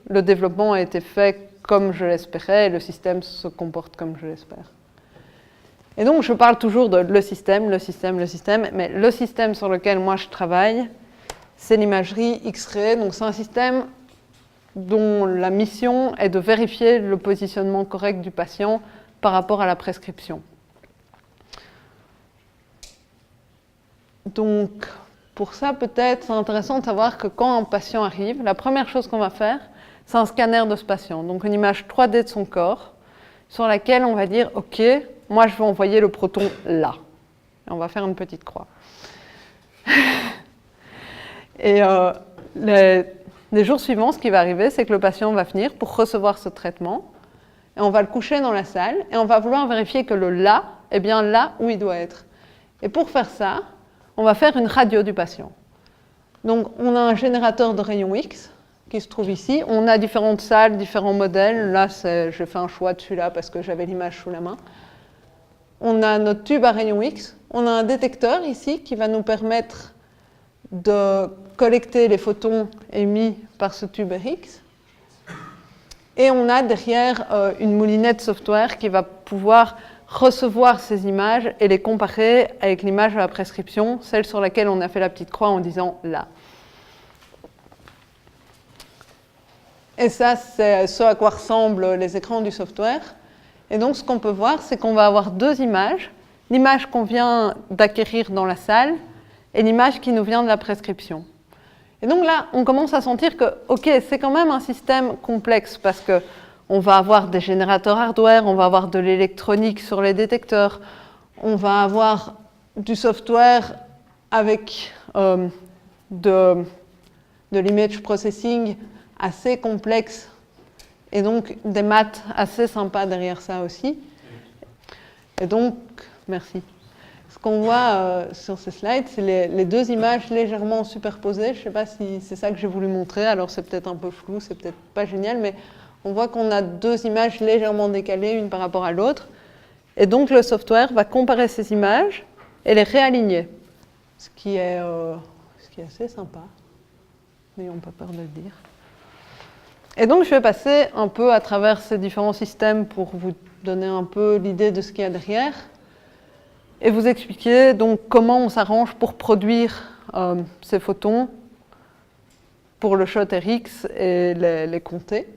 le développement a été fait comme je l'espérais et le système se comporte comme je l'espère. Et donc, je parle toujours de le système, mais le système sur lequel moi je travaille, c'est l'imagerie X-ray. Donc, c'est un système dont la mission est de vérifier le positionnement correct du patient par rapport à la prescription. Donc, pour ça, peut-être, c'est intéressant de savoir que quand un patient arrive, la première chose qu'on va faire, c'est un scanner de ce patient. Donc, une image 3D de son corps, sur laquelle on va dire, OK, moi, je vais envoyer le proton là. Et on va faire une petite croix. Et les jours suivants, ce qui va arriver, c'est que le patient va venir pour recevoir ce traitement. Et on va le coucher dans la salle. Et on va vouloir vérifier que le là est bien là où il doit être. Et pour faire ça, on va faire une radio du patient. Donc, on a un générateur de rayons X qui se trouve ici. On a différentes salles, différents modèles. Là, j'ai fait un choix de celui-là parce que j'avais l'image sous la main. On a notre tube à rayons X. On a un détecteur ici qui va nous permettre de collecter les photons émis par ce tube RX. Et on a derrière une moulinette software qui va pouvoir recevoir ces images et les comparer avec l'image de la prescription, celle sur laquelle on a fait la petite croix en disant là. Et ça, c'est ce à quoi ressemblent les écrans du software. Et donc, ce qu'on peut voir, c'est qu'on va avoir deux images. l'image qu'on vient d'acquérir dans la salle et l'image qui nous vient de la prescription. Et donc là, on commence à sentir que, ok, c'est quand même un système complexe parce qu'on va avoir des générateurs hardware, on va avoir de l'électronique sur les détecteurs, on va avoir du software avec de l'image processing assez complexe et donc des maths assez sympas derrière ça aussi. Et donc, merci. Ce qu'on voit sur ces slides, c'est les deux images légèrement superposées. Je ne sais pas si c'est ça que j'ai voulu montrer, alors c'est peut-être un peu flou, c'est peut-être pas génial, mais on voit qu'on a deux images légèrement décalées, une par rapport à l'autre. Et donc le software va comparer ces images et les réaligner, ce qui est assez sympa. N'ayons pas peur de le dire. Et donc je vais passer un peu à travers ces différents systèmes pour vous donner un peu l'idée de ce qu'il y a derrière. Et vous expliquer donc comment on s'arrange pour produire ces photons pour le shot RX et les compter,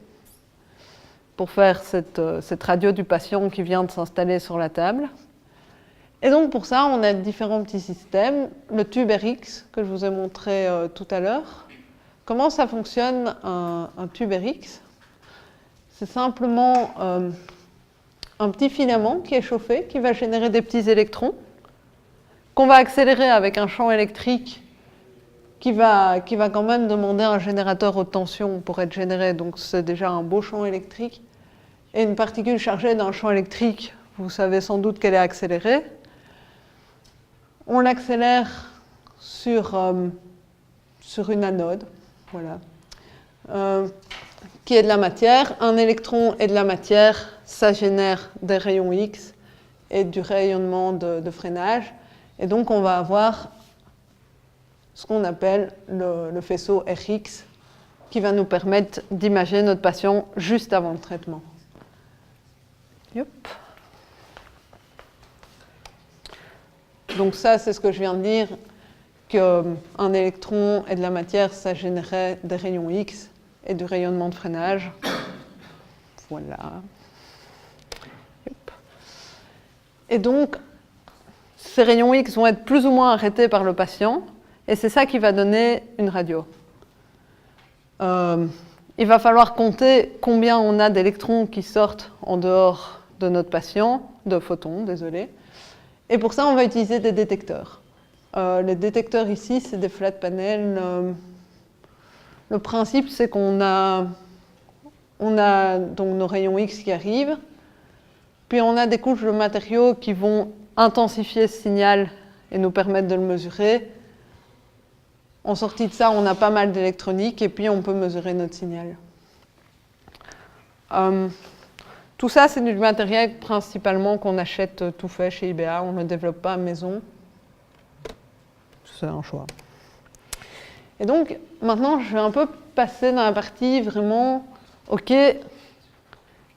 pour faire cette radio du patient qui vient de s'installer sur la table. Et donc pour ça, on a différents petits systèmes. Le tube RX que je vous ai montré tout à l'heure. Comment ça fonctionne un tube RX? C'est simplement un petit filament qui est chauffé, qui va générer des petits électrons, qu'on va accélérer avec un champ électrique qui va quand même demander un générateur haute tension pour être généré, donc c'est déjà un beau champ électrique. Et une particule chargée d'un champ électrique, vous savez sans doute qu'elle est accélérée. On l'accélère sur une anode, voilà, qui est de la matière. Un électron et de la matière, ça génère des rayons X et du rayonnement de freinage. Et donc on va avoir ce qu'on appelle le faisceau RX qui va nous permettre d'imager notre patient juste avant le traitement. Yep. Donc ça, c'est ce que je viens de dire, qu'un électron et de la matière, ça générait des rayons X et du rayonnement de freinage. Voilà. Yep. Et donc, ces rayons X vont être plus ou moins arrêtés par le patient, et c'est ça qui va donner une radio. Il va falloir compter combien on a d'électrons qui sortent en dehors de notre patient, de photons, désolé. Et pour ça, on va utiliser des détecteurs. Les détecteurs ici, c'est des flat panels. Le principe, c'est qu'on a donc nos rayons X qui arrivent, puis on a des couches de matériaux qui vont intensifier ce signal et nous permettre de le mesurer. En sortie de ça, on a pas mal d'électronique et puis on peut mesurer notre signal. Tout ça, c'est du matériel principalement qu'on achète tout fait chez IBA. On ne le développe pas à maison. C'est un choix. Et donc, maintenant, je vais un peu passer dans la partie vraiment, OK,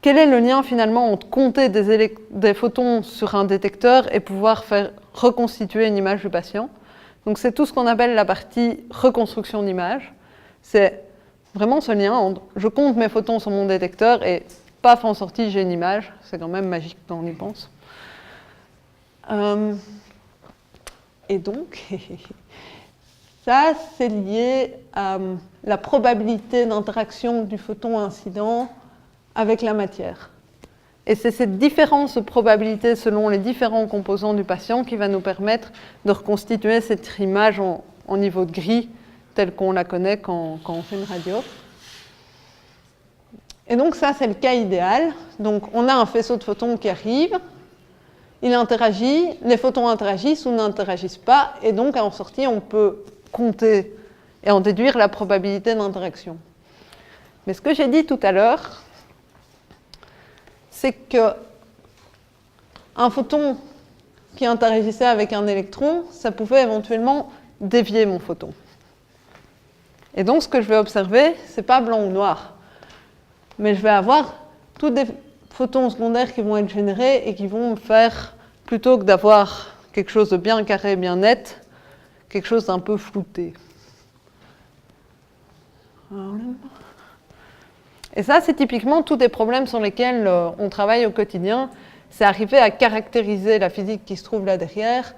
quel est le lien finalement entre compter des photons sur un détecteur et pouvoir faire reconstituer une image du patient? Donc c'est tout ce qu'on appelle la partie reconstruction d'image. C'est vraiment ce lien entre je compte mes photons sur mon détecteur et paf, en sortie, j'ai une image. C'est quand même magique quand on y pense. Et donc, ça, c'est lié à la probabilité d'interaction du photon incident avec la matière. Et c'est cette différence de probabilité selon les différents composants du patient qui va nous permettre de reconstituer cette image en niveau de gris, telle qu'on la connaît quand on fait une radio. Et donc ça, c'est le cas idéal. Donc on a un faisceau de photons qui arrive, il interagit, les photons interagissent ou n'interagissent pas, et donc en sortie, on peut compter et en déduire la probabilité d'interaction. Mais ce que j'ai dit tout à l'heure, c'est qu'un photon qui interagissait avec un électron, ça pouvait éventuellement dévier mon photon. Et donc, ce que je vais observer, ce n'est pas blanc ou noir, mais je vais avoir tous des photons secondaires qui vont être générés et qui vont me faire, plutôt que d'avoir quelque chose de bien carré, bien net, quelque chose d'un peu flouté. Et ça, c'est typiquement tous des problèmes sur lesquels on travaille au quotidien. c'est arriver à caractériser la physique qui se trouve là derrière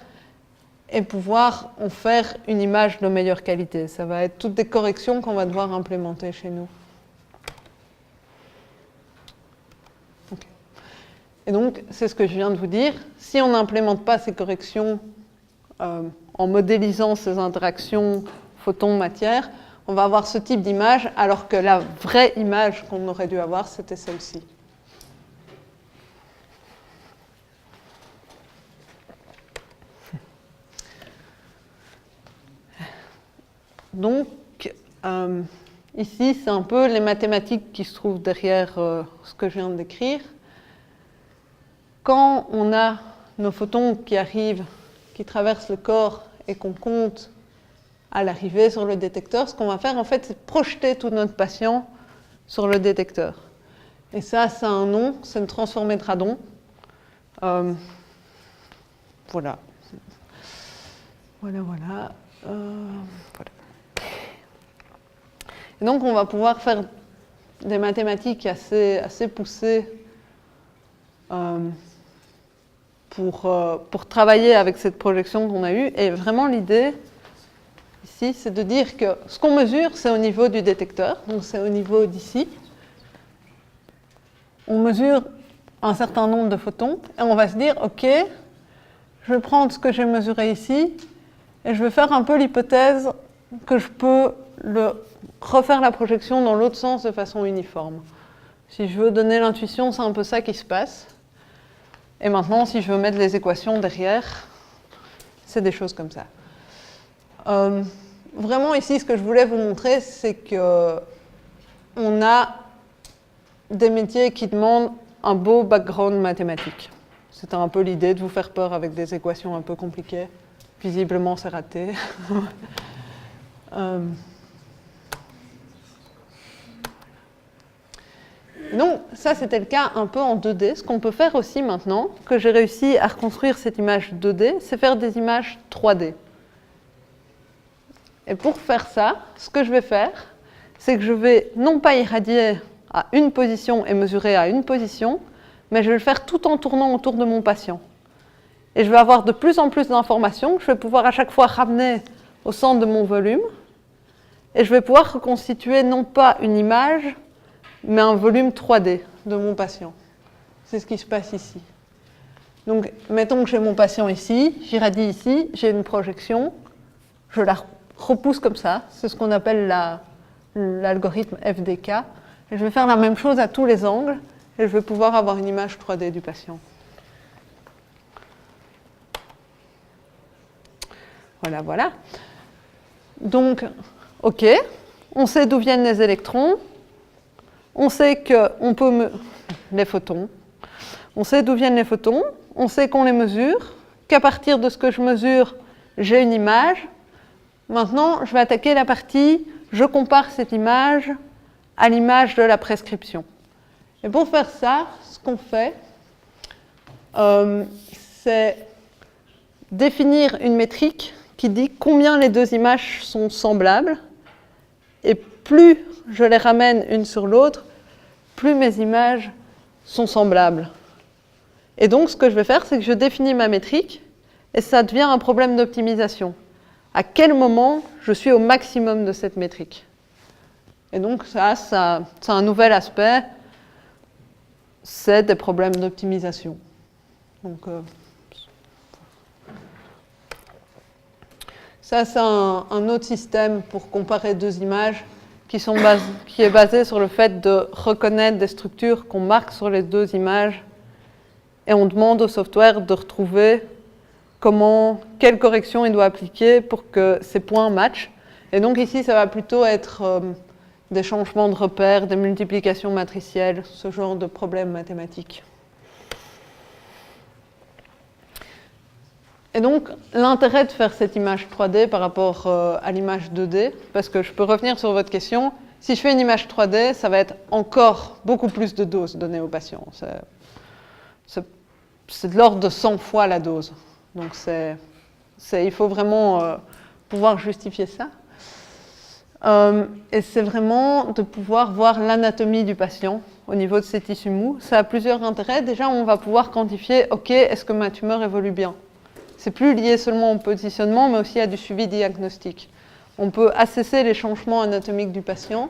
et pouvoir en faire une image de meilleure qualité. Ça va être toutes des corrections qu'on va devoir implémenter chez nous. Okay. Et donc, c'est ce que je viens de vous dire. Si on n'implémente pas ces corrections en modélisant ces interactions photon-matière, on va avoir ce type d'image, alors que la vraie image qu'on aurait dû avoir, c'était celle-ci. Donc, ici, c'est un peu les mathématiques qui se trouvent derrière ce que je viens de décrire. Quand on a nos photons qui arrivent, qui traversent le corps et qu'on compte à l'arrivée sur le détecteur, ce qu'on va faire, en fait, c'est projeter tout notre patient sur le détecteur. Et ça a un nom, c'est une transformée de radon. Voilà. Voilà. Et donc, on va pouvoir faire des mathématiques assez poussées pour travailler avec cette projection qu'on a eue. Et vraiment, l'idée, ici, c'est de dire que ce qu'on mesure, c'est au niveau du détecteur, donc c'est au niveau d'ici. On mesure un certain nombre de photons, et on va se dire, OK, je vais prendre ce que j'ai mesuré ici, et je vais faire un peu l'hypothèse que je peux refaire la projection dans l'autre sens de façon uniforme. Si je veux donner l'intuition, c'est un peu ça qui se passe. Et maintenant, si je veux mettre les équations derrière, c'est des choses comme ça. Vraiment, ici, ce que je voulais vous montrer, c'est qu'on a des métiers qui demandent un beau background mathématique. C'était un peu l'idée de vous faire peur avec des équations un peu compliquées. Visiblement, c'est raté. Donc, ça, c'était le cas un peu en 2D. Ce qu'on peut faire aussi maintenant, que j'ai réussi à reconstruire cette image 2D, c'est faire des images 3D. Et pour faire ça, ce que je vais faire, c'est que je vais non pas irradier à une position et mesurer à une position, mais je vais le faire tout en tournant autour de mon patient. Et je vais avoir de plus en plus d'informations que je vais pouvoir à chaque fois ramener au centre de mon volume. Et je vais pouvoir reconstituer non pas une image, mais un volume 3D de mon patient. C'est ce qui se passe ici. Donc, mettons que j'ai mon patient ici, j'irradie ici, j'ai une projection, je la repousse comme ça, c'est ce qu'on appelle l'algorithme FDK. Et je vais faire la même chose à tous les angles, et je vais pouvoir avoir une image 3D du patient. Voilà. Donc, OK, on sait d'où viennent les électrons, on sait qu'on peut... les photons. On sait d'où viennent les photons, on sait qu'on les mesure, qu'à partir de ce que je mesure, j'ai une image. Maintenant, je vais attaquer la partie, je compare cette image à l'image de la prescription. Et pour faire ça, ce qu'on fait, c'est définir une métrique qui dit combien les deux images sont semblables. Et plus je les ramène une sur l'autre, plus mes images sont semblables. Et donc, ce que je vais faire, c'est que je définis ma métrique et ça devient un problème d'optimisation. À quel moment je suis au maximum de cette métrique? Et donc, ça c'est un nouvel aspect, c'est des problèmes d'optimisation. Donc, ça, c'est un autre système pour comparer deux images qui est basé sur le fait de reconnaître des structures qu'on marque sur les deux images et on demande au software de retrouver quelle correction il doit appliquer pour que ces points matchent. Et donc ici, ça va plutôt être des changements de repères, des multiplications matricielles, ce genre de problèmes mathématiques. Et donc, l'intérêt de faire cette image 3D par rapport à l'image 2D, parce que je peux revenir sur votre question, si je fais une image 3D, ça va être encore beaucoup plus de doses données au patient. C'est de l'ordre de 100 fois la dose. Donc, il faut vraiment pouvoir justifier ça. Et c'est vraiment de pouvoir voir l'anatomie du patient au niveau de ces tissus mous, ça a plusieurs intérêts. Déjà, on va pouvoir quantifier, ok, est-ce que ma tumeur évolue bien? C'est plus lié seulement au positionnement, mais aussi à du suivi diagnostique. On peut assesser les changements anatomiques du patient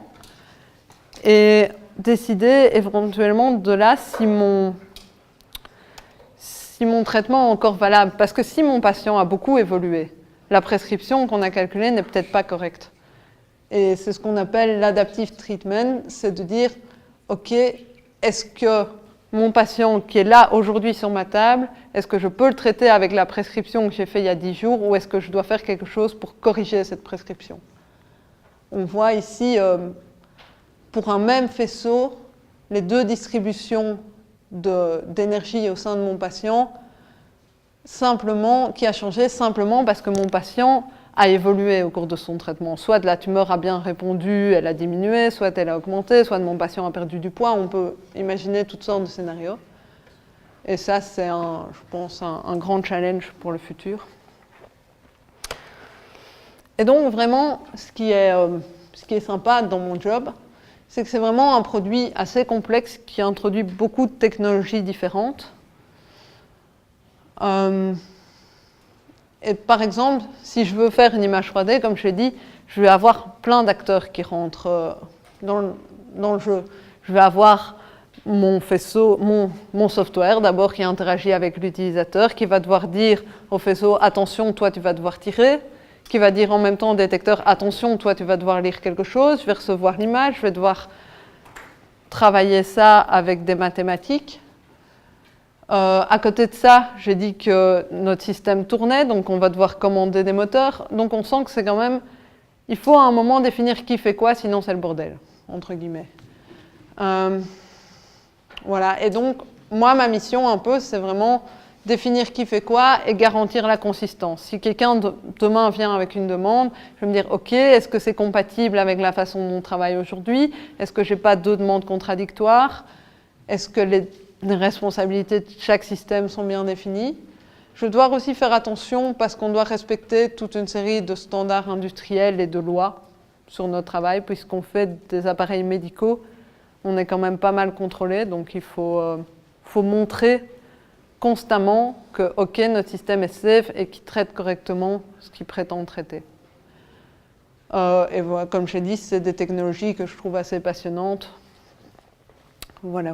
et décider éventuellement de là si mon traitement est encore valable. Parce que si mon patient a beaucoup évolué, la prescription qu'on a calculée n'est peut-être pas correcte. Et c'est ce qu'on appelle l'adaptive treatment, c'est de dire, ok, est-ce que mon patient qui est là aujourd'hui sur ma table, est-ce que je peux le traiter avec la prescription que j'ai faite il y a 10 jours ou est-ce que je dois faire quelque chose pour corriger cette prescription? On voit ici, pour un même faisceau, les deux distributions d'énergie au sein de mon patient, qui a changé simplement parce que mon patient a évolué au cours de son traitement. Soit la tumeur a bien répondu, elle a diminué, soit elle a augmenté, soit mon patient a perdu du poids. On peut imaginer toutes sortes de scénarios. Et ça, c'est, je pense, un grand challenge pour le futur. Et donc, vraiment, ce qui est sympa dans mon job, c'est que c'est vraiment un produit assez complexe qui introduit beaucoup de technologies différentes. Et par exemple, si je veux faire une image 3D, comme je l'ai dit, je vais avoir plein d'acteurs qui rentrent dans le jeu. Je vais avoir mon faisceau, mon software d'abord qui interagit avec l'utilisateur, qui va devoir dire au faisceau « attention, toi tu vas devoir tirer », qui va dire en même temps au détecteur « attention, toi tu vas devoir lire quelque chose », je vais recevoir l'image, je vais devoir travailler ça avec des mathématiques. À côté de ça, j'ai dit que notre système tournait, donc on va devoir commander des moteurs. Donc on sent que c'est quand même... Il faut à un moment définir qui fait quoi, sinon c'est le bordel, entre guillemets. Voilà, et donc moi, ma mission un peu, c'est vraiment définir qui fait quoi et garantir la consistance. Si quelqu'un demain vient avec une demande, je vais me dire, ok, est-ce que c'est compatible avec la façon dont on travaille aujourd'hui? Est-ce que je n'ai pas deux demandes contradictoires? Est-ce que les responsabilités de chaque système sont bien définies? Je dois aussi faire attention parce qu'on doit respecter toute une série de standards industriels et de lois sur notre travail, puisqu'on fait des appareils médicaux. On est quand même pas mal contrôlé, donc il faut montrer constamment que, ok, notre système est safe et qu'il traite correctement ce qu'il prétend traiter. Et voilà, comme je l'ai dit, c'est des technologies que je trouve assez passionnantes. Voilà.